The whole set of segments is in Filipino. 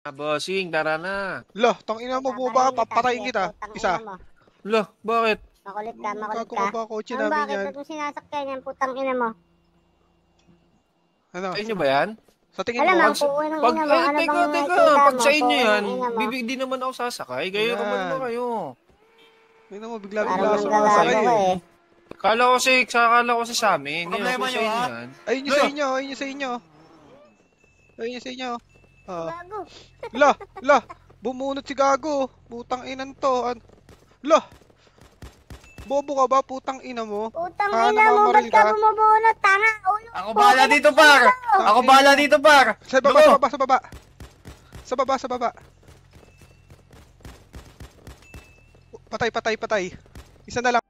Bossing, tara na. Loh, tangina mo po ba? Papatayin kita. Isa. Loh, bakit? Makulit ka, makulit Gago ka ka. ba? Kotse Ano namin bakit? yan. Ba't mo sinasakyan yan? Putang ina mo. Ano? Sa inyo ba yan? Sa tingin Alam mo? ang puwi ng Pag, ina mo. Ano teka, bang teka. nakikita Pag mo? sa inyo Puwi yan, ng ina mo. bibig din naman ako sasakay. Kayo Yan. naman ba kayo? Tingnan mo, Parang bigla-bigla nang sumasakay gagago eh. eh. Kala ko sa amin. Problema Sa nyo, ha? inyo yan. Ayun yung sa inyo, ayun yung sa inyo. Ayun yung sa inyo. Gago. Lah, bumunot si Gago. Putang inan to. Lah, bobo ka ba? Putang ina mo. Putang Ah, ina mo. Ba't namamaril ka ka? bumubunot? Tanga. Ulo. Ako bahala dito, par! Ako bahala dito, par! Sa baba, Dugo! sa baba, sa baba. Sa baba, sa baba. Patay, patay, patay. Isa na lang.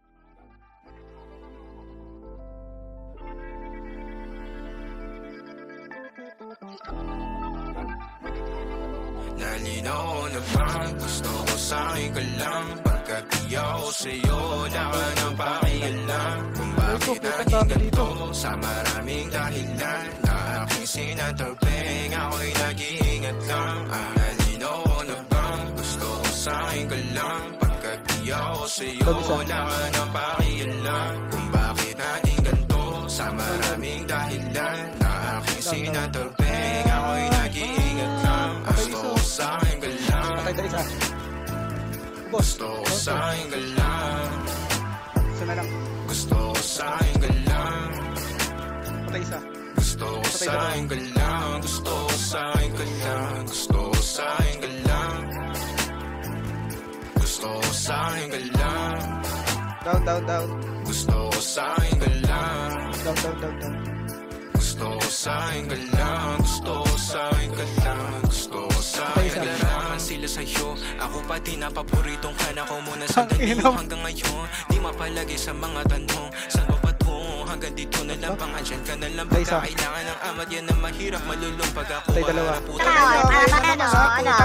Nalinaw na bang gusto ko sa'kin ka lang? Pagkat di ako sa'yo, wala ka nang pakialam. Kung bakit naging ganito sa maraming dahilan na aking sinataping, ako'y nag-iingat lang. Nalinaw na bang gusto ko sa'kin ka lang? Pagkat di ako sa'yo, wala ka nang pakialam. Kung bakit naging ganito sa maraming dahilan na aking sinataping, ako'y nag-iingat lang. Gusto ko sa'kin ka lang. Patay na isa. Gusto ko sa'kin ka lang. Isa na lang. Gusto ko sa'kin ka lang. Patay isa. Gusto ko sa'kin ka lang. Gusto ko sa'kin ka lang. Gusto ko sa'kin ka lang. Gusto ko sa'kin ka lang. Down, down, down. Gusto ko sa'kin ka lang. Down, down, down, down. Gusto ko sa'kin ka lang. Gusto ko sa'kin ka lang. Gusto ko sa'kin ka lang. Sila sa'yo, ako pati na paboritong ka na ko muna sa daliw. Hanggang ngayon, di mapalagi sa mga tanong. Saan ba patungo? Hanggang dito na lang bang andyan ka na lang ba? Kailangan ng amat yan na mahirap malulong pag ako dalawa. Para ano?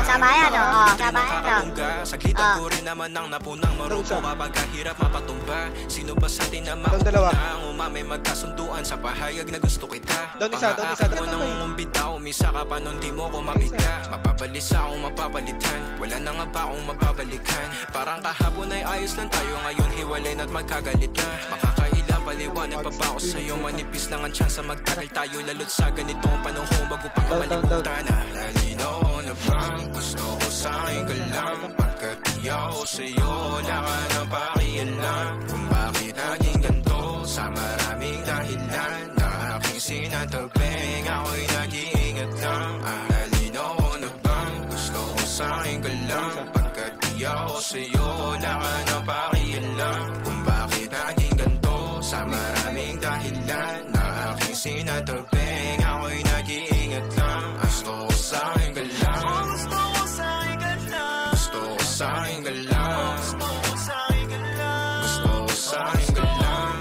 Sabayan o. Sabayan o. Saglit ako rin naman ang napunang marupo. Kapag kahirap mapatumba, sino ba sa atin na dalawa. mauna ang umamay magkasunduan sa pahayag na gusto kita? Down isa, down isa. Ako nang umumbita, umisa ka pa nun di mo ko mapita. Mapapalis akong mapapalitan, wala na nga ba akong mapabalikan? Parang kahapon ay ayos lang tayo, ngayon hiwalay na't magkagalit na. Makakailang paliwanag pa ba ako sa'yo? Manipis lang ang tsansa magtagal tayo, lalo't sa ganitong panahon bago pa ka malimutan. Nalinaw na bang gusto ko sa'kin ka lang? Pagkat di ako sa'yo, wala ka nang pakialam. Kung bakit naging ganito sa maraming dahilan na aking sinataping, ako'y nag-iingat lang. Nalinaw na bang gusto ko sa'kin ka lang? Pagkat di ako sa'yo, wala ka nang pakialam. Kung bakit naging ganito sa maraming dahilan na aking sinataping, ako'y nag-iingat lang. Gusto ko sa'kin ka lang. Gusto ko sa'kin ka lang. Gusto ko sa'kin ka lang. Gusto ko sa'kin ka lang. Gusto ko sa'kin ka lang.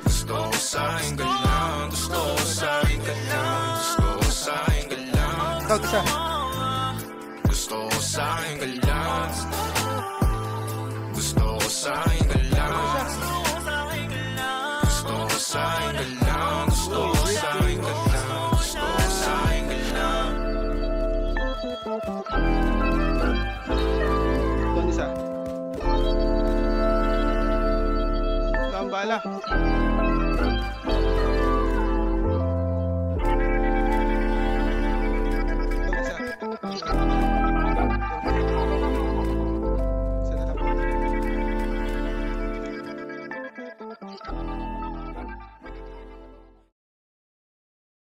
Gusto ko sa'kin ka lang. Gusto ko sa'kin ka lang. Gusto ko sa'kin ka lang. Down isa. Gusto ko sa'kin ka lang. Gusto ko sa'kin ka lang. Gusto ko sa'kin ka lang. Gusto ko sa'kin ka lang. Gusto ko sa'kin ka lang. Down isa. Down bala.